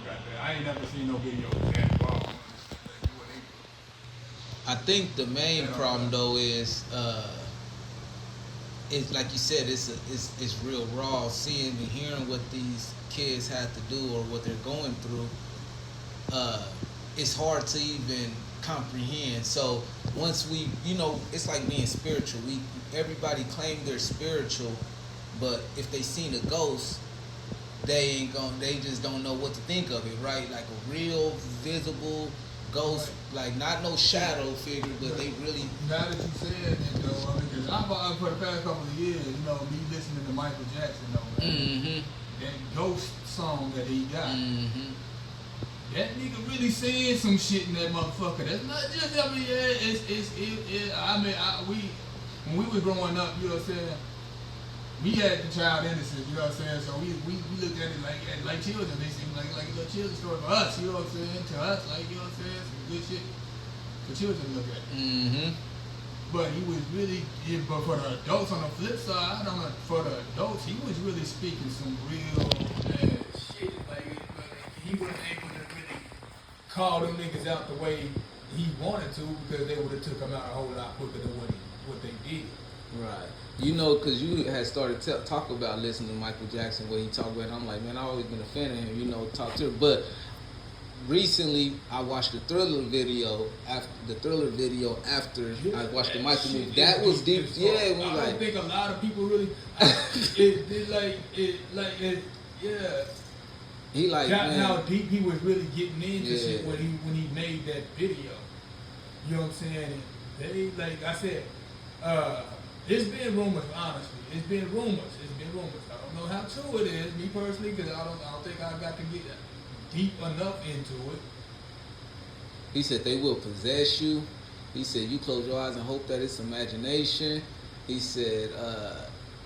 got that. I ain't never seen no video of that ball. I think the main problem though is it's like you said, it's real raw. Seeing and hearing what these kids had to do or what they're going through, it's hard to even comprehend. So once we, it's like being spiritual. Everybody claim they're spiritual, but if they seen a ghost, they just don't know what to think of it, right? Like a real visible ghost, like not no shadow figure, but they really. Now that you said it, though, I mean, because I've for the past couple of years, me listening to Michael Jackson, though, man, that ghost song that he got. That nigga really saying some shit in that motherfucker. That's not just, I mean, when we was growing up, you know what I'm saying, we had the child innocence, you know what I'm saying, so we looked at it like children. They seemed like a little children's story for us, you know what I'm saying, to us, like, you know what I'm saying, some good shit for children to look at. But he was really, but for the adults on the flip side, for the adults, he was really speaking some real bad shit. Like, he wasn't able to really call them niggas out the way he wanted to, because they would have took him out a whole lot quicker than what they did. Right. Because you had started talk about listening to Michael Jackson, where he talked about it. I'm like, man, I've always been a fan of him, talk to him. But recently, I watched the Thriller video after I watched the Michael movie. That was deep. Yeah, it was I don't think a lot of people really. He like, got man, how deep he was really getting into shit when he made that video. You know what I'm saying? And they, like I said, it's been rumors, honestly. It's been rumors. I don't know how true it is, me personally, because I don't think I got to get deep enough into it. He said they will possess you. He said you close your eyes and hope that it's imagination. He said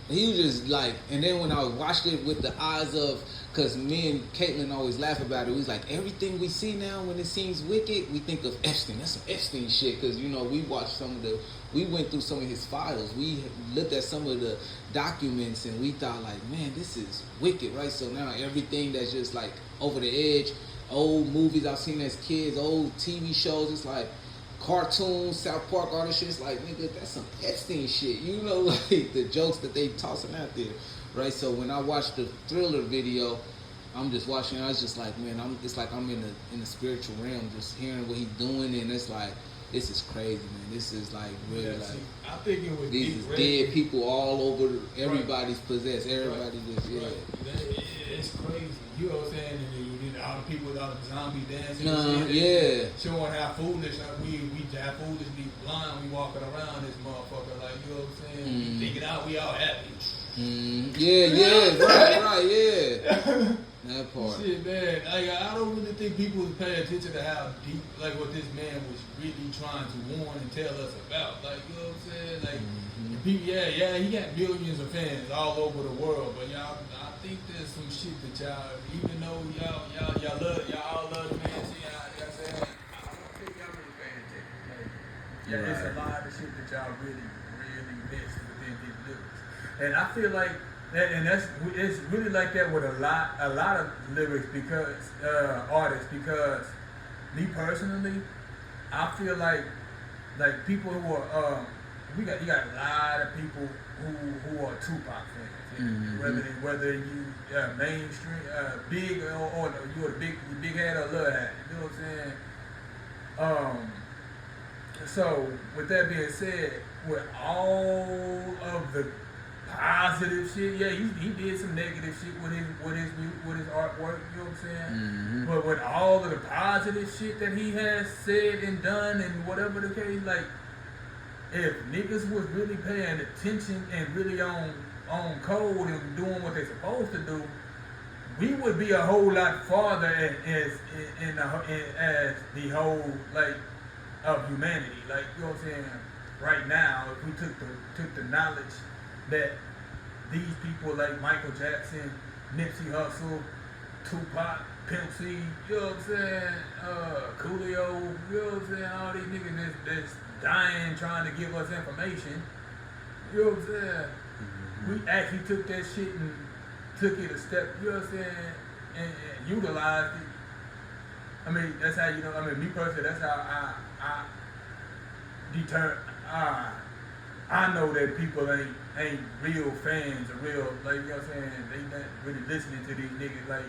he was just like, and then when I watched it with the eyes of, because me and Caitlin always laugh about it, we was like, everything we see now when it seems wicked, we think of Epstein. That's some Epstein shit, because we watched we went through some of his files. We looked at some of the documents and we thought like, man, this is wicked, right? So now everything that's just like over the edge, old movies I've seen as kids, old TV shows, it's like cartoons, South Park, all this shit, it's like, nigga, that's some Epstein shit, like the jokes that they tossing out there, right? So when I watched the Thriller video, I'm just watching, I was just like, man, it's like I'm in the spiritual realm, just hearing what he's doing, and it's like, this is crazy, man. This is like really I think it was these dead people all over. Everybody's possessed. Everybody just It's crazy. You know what I'm saying? And all the people with all the zombie dancing. Showing how foolish how foolishly blind we walking around this motherfucker. Like, you know what I'm saying? We thinking out we all happy. Right. That part. Shit, man. Like, I don't really think people was paying attention to how deep, like, what this man was really trying to warn and tell us about. Like, you know what I'm saying? Like, people, he got millions of fans all over the world, but I think there's some shit that y'all, even though y'all love the man, see, you know what I'm saying? I don't think y'all really paying attention. Like, it's a lot of shit that y'all really, really missed within these lyrics. And I feel like, it's really like that with a lot of lyrics, because artists, because me personally, I feel like people who are you got a lot of people who are Tupac fans, whether you mainstream big or you are the big head or little head, you know what I'm saying? So with that being said, with all of the positive shit, he did some negative shit with his artwork, you know what I'm saying? But with all of the positive shit that he has said and done and whatever the case, like, if niggas was really paying attention and really on code and doing what they supposed to do, we would be a whole lot farther as the whole, like, of humanity. Like, you know what I'm saying? Right now, if we took the knowledge that these people like Michael Jackson, Nipsey Hussle, Tupac, Pimp C, you know what I'm saying, Coolio, you know what I'm saying, all these niggas that's dying trying to give us information, you know what I'm saying, we actually took that shit and took it a step, you know what I'm saying, and utilized it I mean, that's how you know. I mean, me personally, that's how I deter. I know that people ain't real fans or real, like, you know what I'm saying. They not really listening to these niggas, like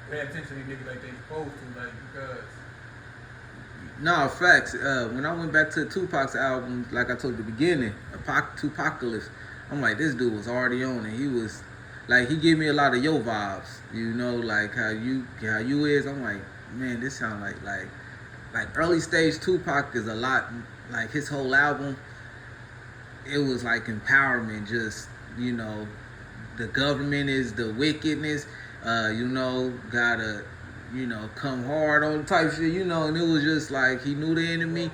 paying attention to these niggas like they supposed to, like, because. No, facts. When I went back to Tupac's album, like I told you at the beginning, Tupacalypse, I'm like, this dude was already on it. He was like, he gave me a lot of yo vibes, you know, like how you is. I'm like, man, this sound like early stage Tupac is a lot, like his whole album. It was like empowerment, just, you know, the government is the wickedness, you know, gotta, you know, come hard on type shit, you know, and it was just like he knew the enemy.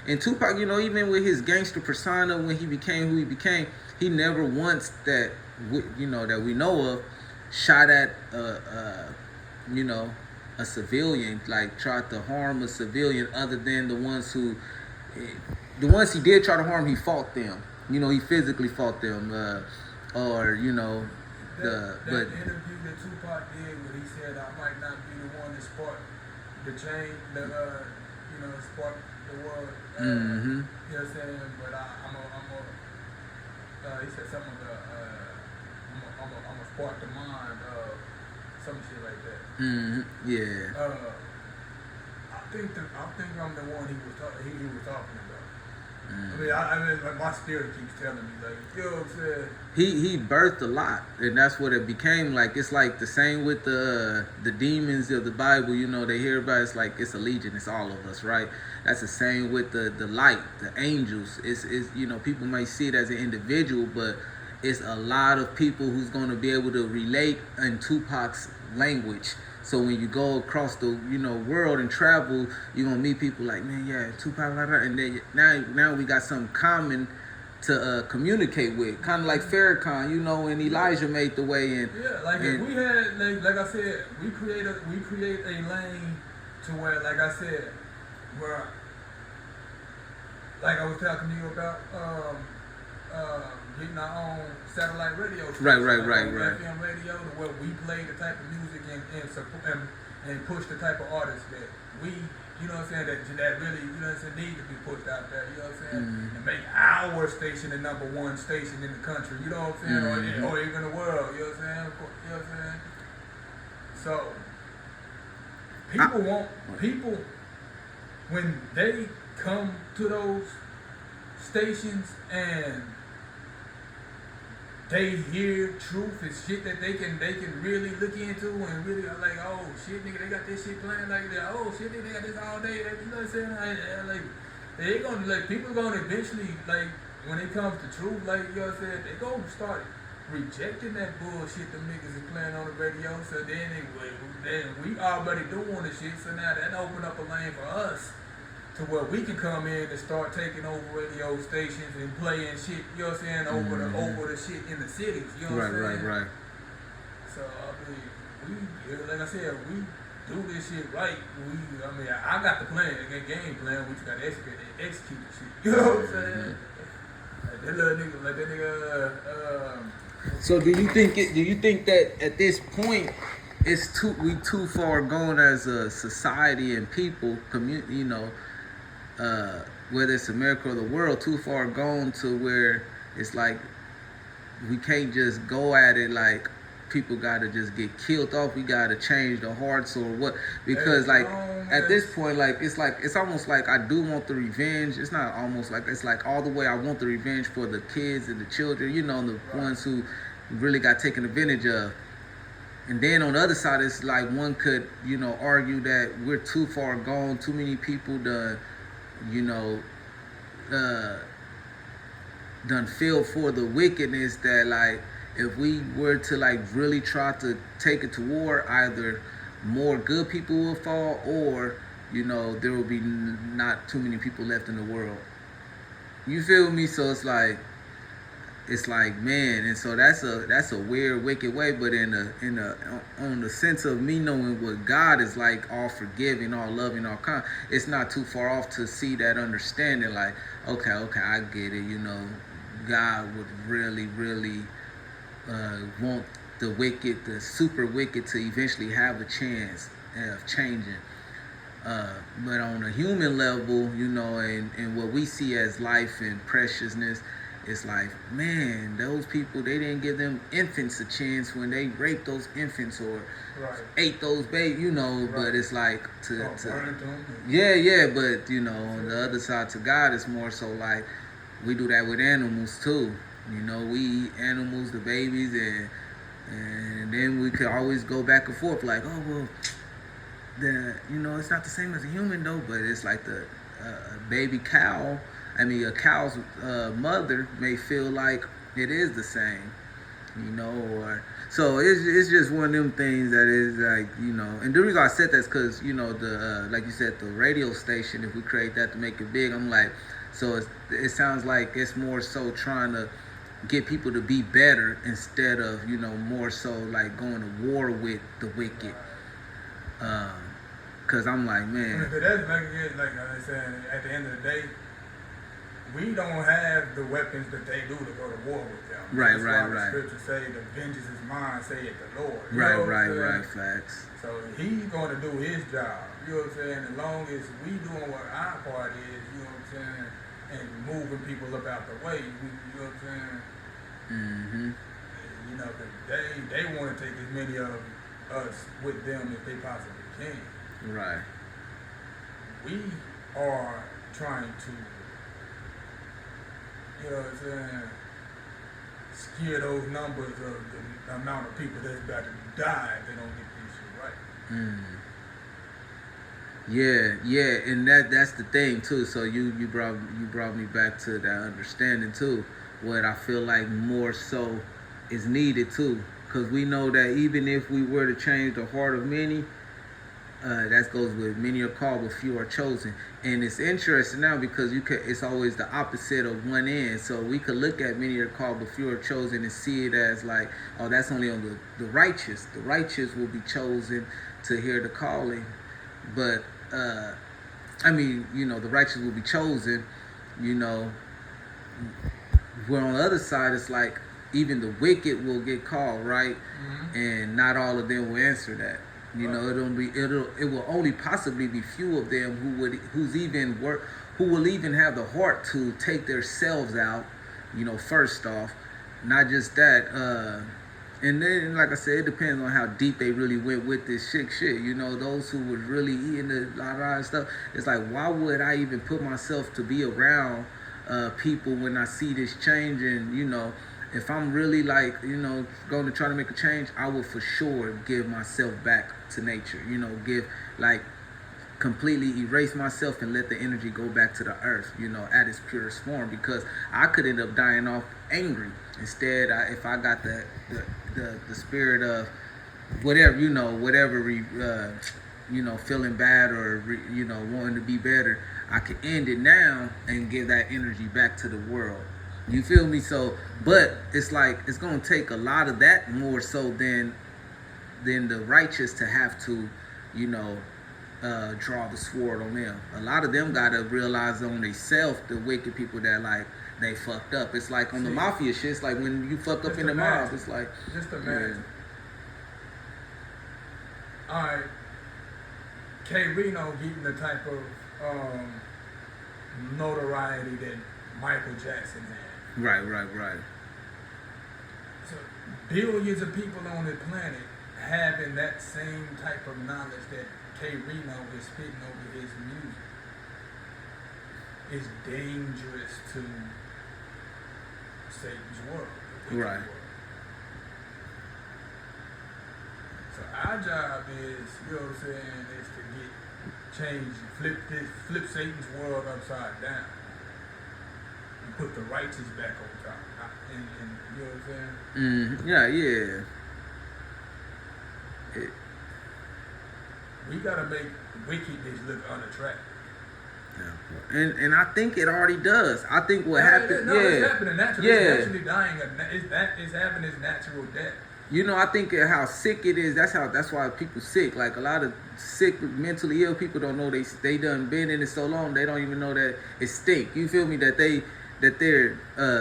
And Tupac, you know, even with his gangster persona, when he became who he became, he never once that, you know, that we know of, shot at, you know, a civilian, like tried to harm a civilian, other than the ones he did try to harm, he fought them. You know, he physically fought them, or, you know, That interview that Tupac did where he said, I might not be the one to spark the change, you know, spark the world. You know what I'm saying? But he said something about, I'm a spark the mind, some shit like that. Yeah. I think I'm the one he was talking about. I mean, like my spirit keeps telling me, like, you know what I'm saying? He birthed a lot, and that's what it became. Like, it's like the same with the demons of the Bible. You know, they hear about it, it's like it's a legion, it's all of us, right? That's the same with the light, the angels. It's you know, people may see it as an individual, but it's a lot of people who's going to be able to relate in Tupac's language. So when you go across the, you know, world and travel, you're gonna meet people like, man, yeah, Tupac, blah, blah, and then now we got something common to communicate with, kind of like Farrakhan, you know, and Elijah made the way in. Yeah, like if we had, like I said, we create a lane to where, like I said, where, like I was talking to you about, getting our own satellite radio station. Right. FM radio, to where we play the type of music and push the type of artists that we, you know what I'm saying, that really, you know what I'm saying, need to be pushed out there, you know what I'm saying, and make our station the number one station in the country, you know what I'm saying, or even the world, you know what I'm saying, you know what I'm saying. So people when they come to those stations and they hear truth and shit that they can really look into and really like, oh shit, nigga, they got this shit playing like that. Oh shit, nigga, they got this all day. Like, you know what I'm saying? Like they gonna, like, people gonna eventually, like, when it comes to truth, like, you know what I'm saying, they gonna start rejecting that bullshit them niggas is playing on the radio. So then we already doing the shit. So now that open up a lane for us, to where we can come in and start taking over radio stations and playing shit, you know what I'm saying, over the shit in the cities, you know what I'm saying? Right. So, I mean, like I said, we do this shit right. I got the plan, the game plan, we just got to execute the shit, you know what I'm saying? Like that little nigga, So do you think that at this point we too far gone as a society and people, you know, whether it's America or the world, too far gone to where it's like we can't just go at it like people gotta just get killed off, we gotta change the hearts or what, because like at this point, like it's almost like I do want the revenge. It's not almost like, it's like all the way I want the revenge for the kids and the children, you know, the ones who really got taken advantage of. And then on the other side, it's like one could, you know, argue that we're too far gone, too many people done, you know, done feel for the wickedness, that like if we were to like really try to take it to war, either more good people will fall, or, you know, there will be not too many people left in the world. You feel me? So it's like man, and so that's a weird, wicked way, but on the sense of me knowing what God is like, all forgiving, all loving, all kind, it's not too far off to see that understanding, like, okay, I get it, you know, God would really, really want the wicked, the super wicked, to eventually have a chance of changing. But on a human level, you know, and what we see as life and preciousness, it's like, man, those people, they didn't give them infants a chance when they raped those infants or ate those babies, you know. But it's like yeah. But you know, on the other side, to God, it's more so like we do that with animals too. You know, we eat animals, the babies, and then we could always go back and forth like, oh well, you know, it's not the same as a human though, but it's like the baby cow. I mean, a cow's mother may feel like it is the same, you know, or so it's just one of them things that is like, you know. And the reason I said that is because, you know, the like you said, the radio station, if we create that to make it big, I'm like, so it sounds like it's more so trying to get people to be better instead of, you know, more so like going to war with the wicked. Cause I'm like, man. Because that's like I said, at the end of the day, we don't have the weapons that they do to go to war with them. Right. The scripture say, "The vengeance is mine," saith the Lord. Right. Facts. So he's going to do his job. You know what I'm saying? As long as we doing what our part is, you know what I'm saying, and moving people up out the way, you know what I'm saying. Mm-hmm. You know, cause they want to take as many of us with them as they possibly can. Right. We are trying to, you know what I'm saying, scare those numbers of the amount of people that's about to die if they don't get this shit right. Yeah, and that's the thing too. So you brought me back to that understanding too. What I feel like more so is needed too, because we know that even if we were to change the heart of many, that goes with many are called, but few are chosen. And it's interesting now because it's always the opposite of one end. So we could look at many are called, but few are chosen, and see it as like, oh, that's only on the righteous. The righteous will be chosen to hear the calling. But, I mean, you know, the righteous will be chosen, you know. Where on the other side, it's like even the wicked will get called, right? Mm-hmm. And not all of them will answer that. You know, it will only possibly be few of them who will even have the heart to take themselves out, you know, first off. Not just that, and then like I said, it depends on how deep they really went with this shit. You know, those who was really eating the la stuff, it's like, why would I even put myself to be around people when I see this change? And you know, if I'm really like, you know, going to try to make a change, I will for sure give myself back to nature. You know, completely erase myself and let the energy go back to the earth, you know, at its purest form, because I could end up dying off angry. Instead, if I got the spirit of whatever, you know, feeling bad or, you know, wanting to be better, I could end it now and give that energy back to the world. You feel me? So, but it's like, it's going to take a lot of that more so than the righteous to have to, you know, draw the sword on them. A lot of them got to realize on themselves, the wicked people, that like, they fucked up. It's like on the mafia shit, it's like when you fuck up in the mob, it's like, just imagine. Yeah. All right, K. Reno getting the type of notoriety that Michael Jackson had. Right. So billions of people on the planet having that same type of knowledge that K. Reno is spitting over his music is dangerous to Satan's world. Right. So our job is, you know what I'm saying, is to get change, flip Satan's world upside down. Put the righteous back on top, and you know what I'm saying? Yeah. We gotta make wickedness look unattractive. Yeah. And I think it already does. I think what happened. It's happening naturally. It's actually dying. It's having its natural death. You know, I think how sick it is. That's why people sick. Like a lot of sick, mentally ill people don't know they done been in it so long they don't even know that it stink. You feel me? That they're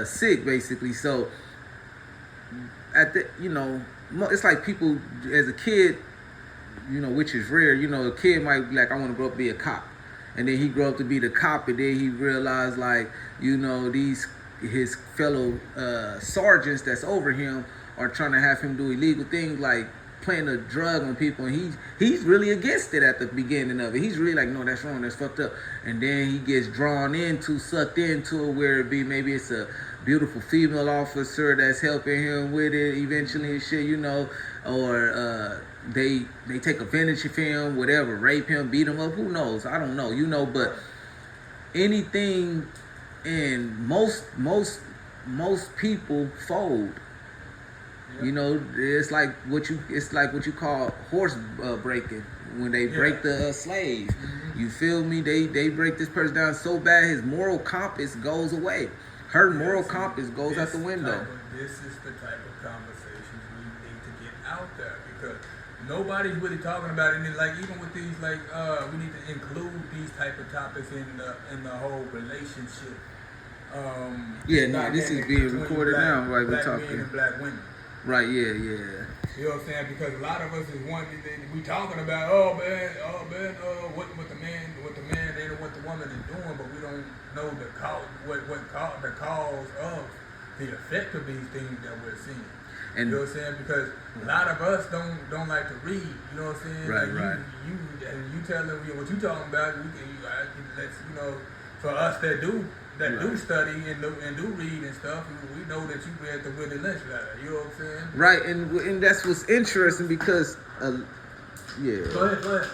sick basically. So you know, it's like people as a kid, you know, which is rare. You know, a kid might be like, I want to grow up to be a cop, and then he grew up to be the cop, and then he realized like, you know, his fellow sergeants that's over him are trying to have him do illegal things like playing a drug on people, and he's really against it at the beginning of it. He's really like, no, that's wrong, that's fucked up. And then he gets sucked into it, where it be maybe it's a beautiful female officer that's helping him with it eventually and shit, you know, or they take advantage of him, whatever, rape him, beat him up, who knows? I don't know, you know, but anything, and most people fold. You know, it's like what you call horse breaking, when they break the slave. You feel me? They break this person down so bad, his moral compass goes away. Her moral compass goes out the window. This is the type of conversations we need to get out there, because nobody's really talking about it. And like, even with these, like, we need to include these type of topics in the whole relationship. This is being recorded now, right? We're talking. Black men and black women. Right, yeah. You know what I'm saying? Because a lot of us is we talking about, what the man and what the woman is doing, but we don't know the cause of the effect of these things that we're seeing. And you know what I'm saying? Because a lot of us don't like to read. You know what I'm saying? Right, like right. You tell them what you talking about. For us that do study and do read and stuff, we know that you read the Willie Lynch letter. You know what I'm saying? Right, and that's what's interesting because, Go ahead.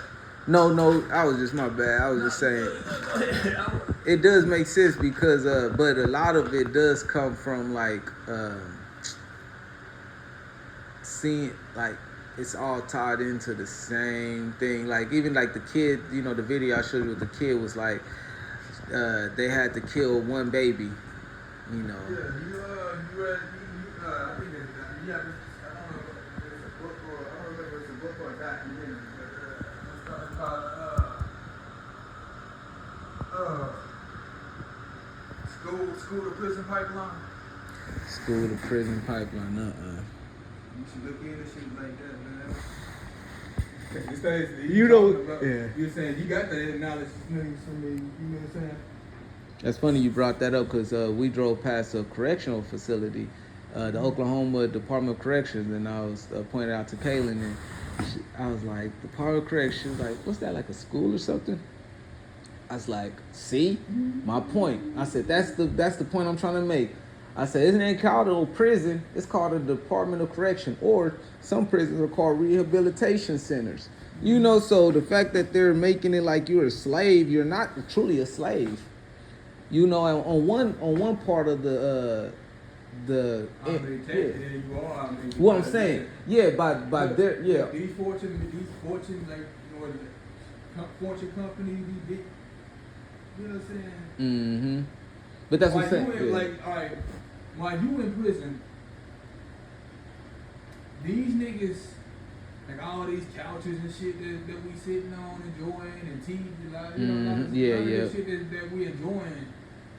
No, I was just, my bad. I was just saying, it does make sense because, but a lot of it does come from like, seeing, like, it's all tied into the same thing. Like, even like the kid, you know, the video I showed you with the kid was like, they had to kill one baby, you know. Yeah, you read, I think I don't know if it's a book or, I don't remember if it's a book or a documentary, but it's called, School to Prison Pipeline. School to Prison Pipeline, You should look into shit like that, man. You're saying you got that knowledge from me, you know what I'm saying? That's funny you brought that up because we drove past a correctional facility, the Oklahoma Department of Corrections, and I was pointing out to Kaylin, and I was like, Department of Corrections, like, what's that, like a school or something? I was like, see, my point. I said, that's the point I'm trying to make. I said, isn't it called a prison? It's called a Department of Correction, or some prisons are called rehabilitation centers. You know, so the fact that they're making it like you're a slave, you're not truly a slave. You know, on one part of what I'm saying, by their these fortune like, you know, fortune companies, these big, you know what I'm saying? But that's what I'm saying. Like, all right, while you in prison, these niggas, like all these couches and shit that we sitting on, enjoying, and TV, like, you know, the shit that we enjoying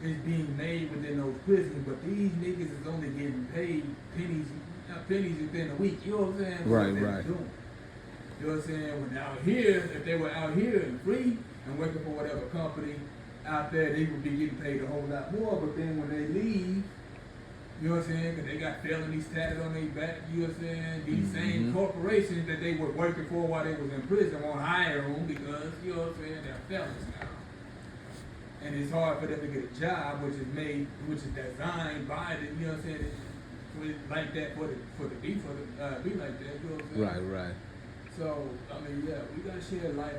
is being made within those prisons, but these niggas is only getting paid pennies within a week. You know what I'm saying? Right. You know what I'm saying? When out here, if they were out here and free and working for whatever company out there, they would be getting paid a whole lot more. But then when they leave, you know what I'm saying? Because they got felonies tatted on their back, you know what I'm saying? These same corporations that they were working for while they was in prison won't hire them because, you know what I'm saying, they're felons now. And it's hard for them to get a job, which is designed by the, you know what I'm saying, like that for the be like that, you know what I'm saying? Right. So, I mean, yeah, we gotta shed light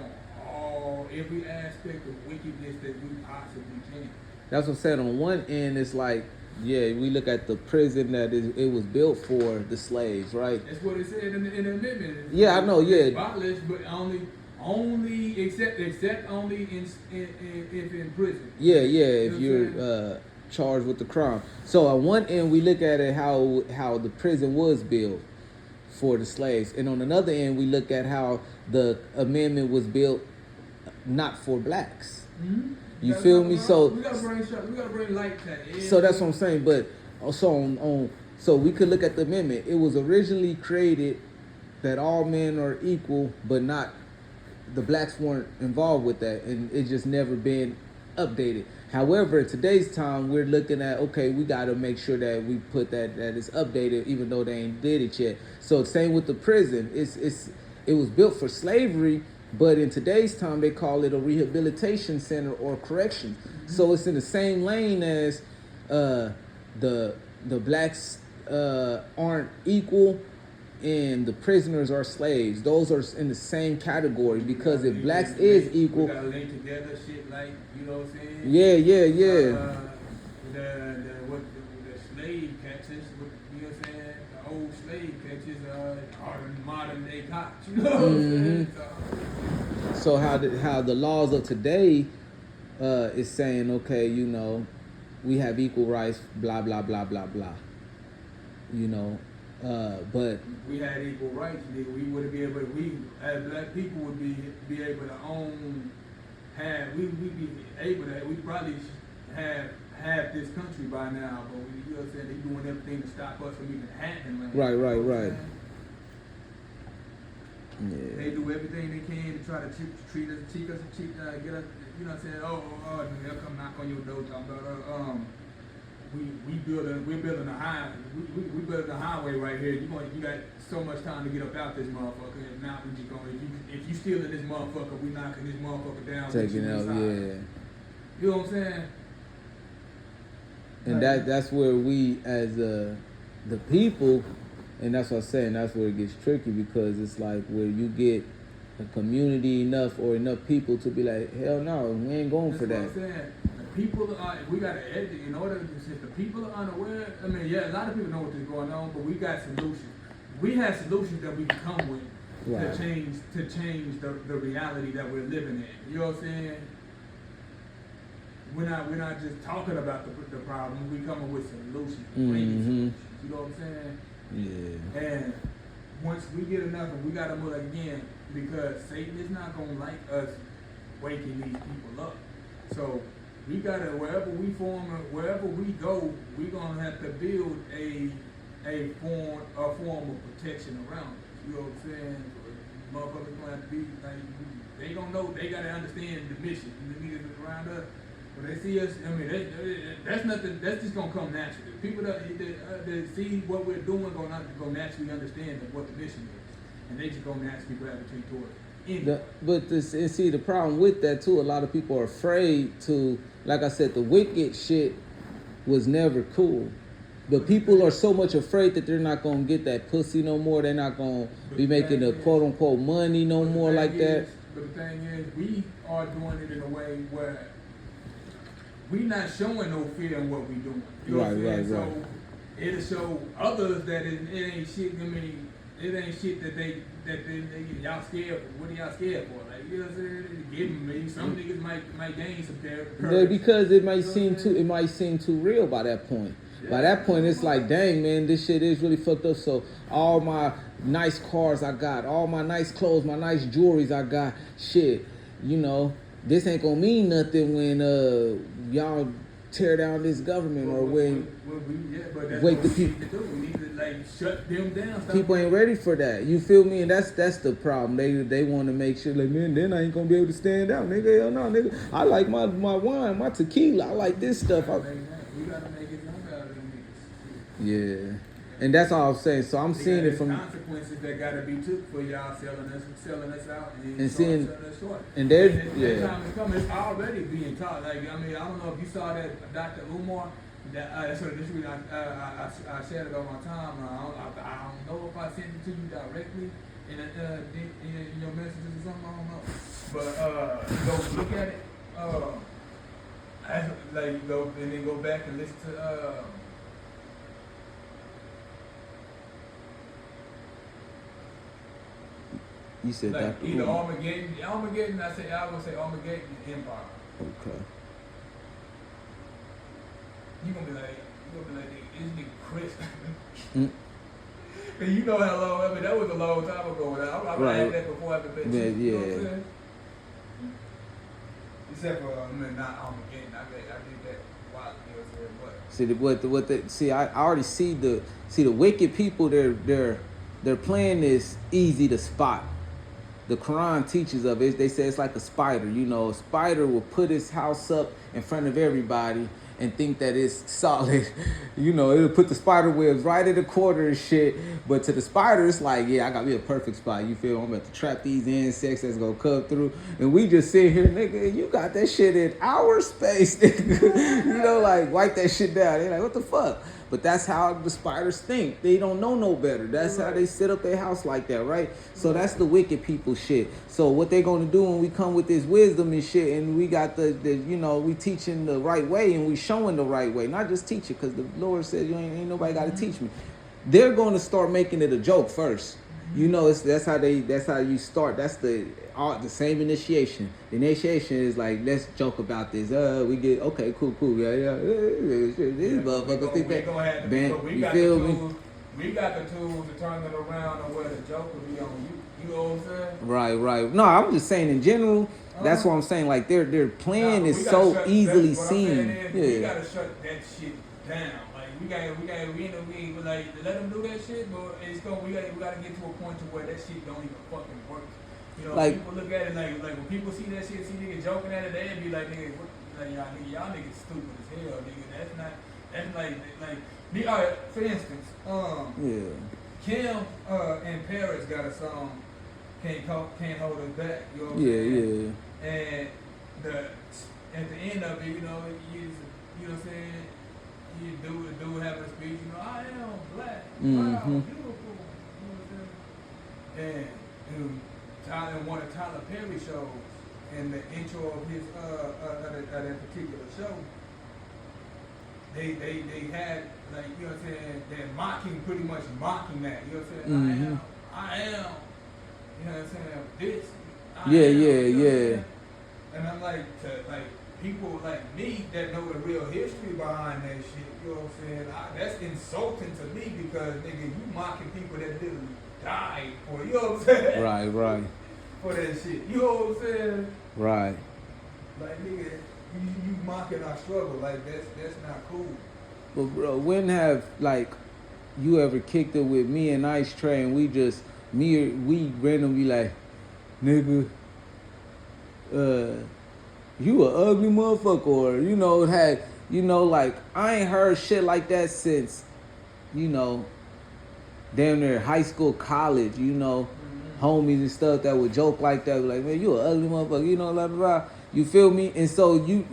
on every aspect of wickedness that we possibly can. That's what I'm saying. On one end, it's like, we look at the prison that it was built for the slaves, right? That's what it said in the amendment. I know, Abolished, but only except only if in prison. If you're charged with the crime. So on one end, we look at it how the prison was built for the slaves, and on another end, we look at how the amendment was built not for blacks. You feel me? So we gotta bring light to that. So that's what I'm saying. But also on So we could look at the amendment. It was originally created that all men are equal, but not the blacks weren't involved with that, and it just never been updated. However, in today's time, we're looking at, okay, we got to make sure that we put that it's updated, even though they ain't did it yet. So same with the prison. It was built for slavery, but in today's time, they call it a rehabilitation center or correction. So it's in the same lane as the blacks aren't equal and the prisoners are slaves. Those are in the same category, because if blacks is equal, we gotta link together shit like, you know what I'm saying? Yeah. The slave catchers, you know what I'm saying? The old slave catchers are the modern day cops, you know what I'm saying? So how the laws of today is saying, okay, you know, we have equal rights, blah blah blah blah blah. You know, but we had equal rights, nigga. We would be able. We as black people would be able to own. We'd be able to. We probably have this country by now, but you know what I'm saying? They doing everything to stop us from even having land. Right. Yeah. They do everything they can to try to treat us, get us, you know what I'm saying? They'll come knock on your door talking about, we're building a highway right here. You got so much time to get up out this motherfucker. And now we just going, if you stealing this motherfucker, we knocking this motherfucker down. Taking out, yeah. You know what I'm saying? And that's where we as the people. And that's what I'm saying, that's where it gets tricky, because it's like where you get a community enough or enough people to be like, hell no, we ain't going for that. That's what I'm saying. The people are, we got to educate, in order to, if the people are unaware, I mean, yeah, a lot of people know what's going on, but we got solutions. We have solutions that we can come with to change the reality that we're living in. You know what I'm saying? We're not just talking about the problem, we coming with solutions. Solutions. You know what I'm saying? Yeah. And once we get enough, and we gotta move again, because Satan is not gonna like us waking these people up. So we gotta, wherever we go, we're gonna have to build a form of protection around us. You know what I'm saying? Motherfuckers gonna have to be like, they gonna know, they gotta understand the mission. The niggas around us, when they see us, I mean, that's nothing. That's just gonna come naturally. People that see what we're doing gonna naturally understand what the mission is, and they just gonna naturally gravitate towards it. See, the problem with that too, a lot of people are afraid to, like I said, the wicked shit was never cool. But people are so much afraid that they're not gonna get that pussy no more. They're not gonna be making the quote unquote money no more like that. But the thing is, we are doing it in a way where we not showing no fear in what we doing. You know what I'm saying? So it'll show others that it ain't shit. I mean, it ain't shit that they y'all scared for. What are y'all scared for? Like, you know what I'm saying? Give them, maybe some niggas might gain some courage. Yeah, because it might seem too real by that point. Yeah. By that point, it's like, dang man, this shit is really fucked up. So all my nice cars I got, all my nice clothes, my nice jewelries I got, shit, you know. This ain't gonna mean nothing when y'all tear down this government or when wake the people. We need to like shut them down. People ain't ready for that. You feel me? And that's the problem. They want to make sure like, man, then I ain't gonna be able to stand out, nigga. Hell no, nigga. I like my wine, my tequila. I like this stuff. We gotta make it known out of them niggas. Yeah. And that's all I'm saying. So I'm seeing it from consequences that gotta be took for y'all selling us out and seeing selling us short. And there, that time is coming. It's already being taught. Like, I mean, I don't know if you saw that Dr. Umar. That's what this week I shared it on my time. I don't know if I sent it to you directly in your messages or something. I don't know. But go look at it. Go and then go back and listen to. You said like Dr. either Umar. Armageddon. I would say Armageddon and Empire. Okay. You gonna be like, this nigga Chris. And you know how long, I mean, that was a long time ago. I had that before I met you. Yeah. You know what I'm saying? Except for, not Armageddon. I did that See, I already see the wicked people. Their plan is easy to spot. The Quran teaches of it. They say it's like a spider. You know, a spider will put its house up in front of everybody and think that it's solid. You know, it'll put the spider webs right at the corner and shit. But to the spider, it's like, yeah, I got me a perfect spot. You feel? I'm about to trap these insects that's gonna come through. And we just sit here, nigga, and you got that shit in our space, nigga. You know, like, wipe that shit down. They like, what the fuck? But that's how the spiders think. They don't know no better. That's how they set up their house like that, right? So that's the wicked people shit. So what they gonna do when we come with this wisdom and shit, and we got the you know, we teaching the right way and we showing the right way, not just teach it, because the Lord said you ain't nobody got to teach me. They're gonna start making it a joke first. You know, that's how you start. That's the same initiation. The initiation is like, let's joke about this. We get okay, cool, yeah. These motherfuckers think that. You feel me? We got the tools to turn it around and where the joke will be on you. You know what I'm saying? Right. No, I'm just saying in general. That's what I'm saying. Like their plan is so easily seen. We gotta shut that shit down. We like let them do that shit, but we gotta get to a point to where that shit don't even fucking work. You know, like, people look at it like when people see that shit, see niggas joking at it, they'd be like, nigga, y'all niggas stupid as hell, nigga. That's like all right, for instance, Kim and Paris got a song, Can't Hold Us Back. You know what I'm saying? And at the end of it, you know what I'm saying? You do having a speech, you know, I am black, wow, beautiful, you know what I'm saying? And one of Tyler Perry shows, in the intro of his that particular show, they had, like, you know what I'm saying, they're pretty much mocking that, you know what I'm saying? I am, you know what I'm saying, this. Yeah. And I'm like, people like me that know the real history behind that shit, you know what I'm saying? That's insulting to me because, nigga, you mocking people that literally died for, you know what I'm saying? Right. For that shit, you know what I'm saying? Right. Like, nigga, you mocking our struggle, like, that's not cool. But, bro, when have, like, you ever kicked it with me and Ice Tray and we randomly like, nigga, you a ugly motherfucker, or, you know, like, I ain't heard shit like that since, you know, damn near high school, college, you know, homies and stuff that would joke like that, like, man, you a ugly motherfucker, you know, blah, blah, blah. You feel me? And so you,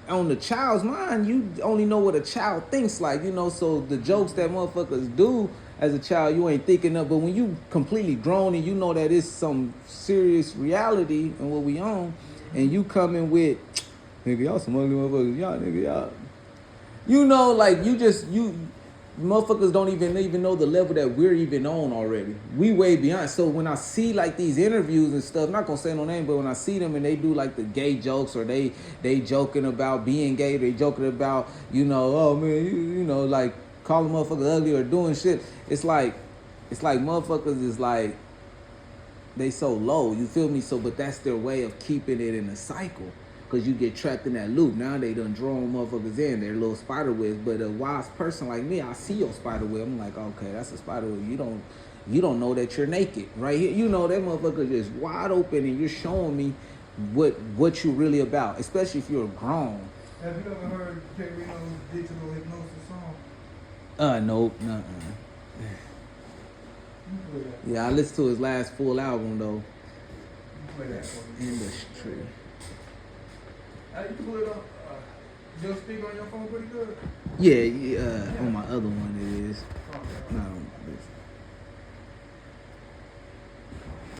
on the child's mind, you only know what a child thinks like, you know, so the jokes that motherfuckers do as a child, you ain't thinking of, but when you completely grown and you know that it's some serious reality and what we own, and you coming with, nigga, y'all some ugly motherfuckers, y'all. You know, like, motherfuckers don't even know the level that we're even on already. We way beyond. So when I see, like, these interviews and stuff, I'm not gonna say no name, but when I see them and they do, like, the gay jokes, or they joking about being gay, they joking about, you know, oh, man, you know, like, calling motherfuckers ugly or doing shit, it's like motherfuckers is like, they so low, you feel me? So, but that's their way of keeping it in a cycle, because you get trapped in that loop. Now they done drawn motherfuckers in, they're little spider webs. But a wise person like me, I see your spider web, I'm like, okay, that's a spider web. You don't know that you're naked right here. You know that motherfucker just wide open, and you're showing me what you really about, especially if you're grown. Have you ever heard Perino's digital hypnosis song? Nope, nuh-uh. Yeah, I listened to his last full album though. Play that for me. Industry. You put it on. Your speaker on your phone pretty good. Yeah. On my other one it is. Not on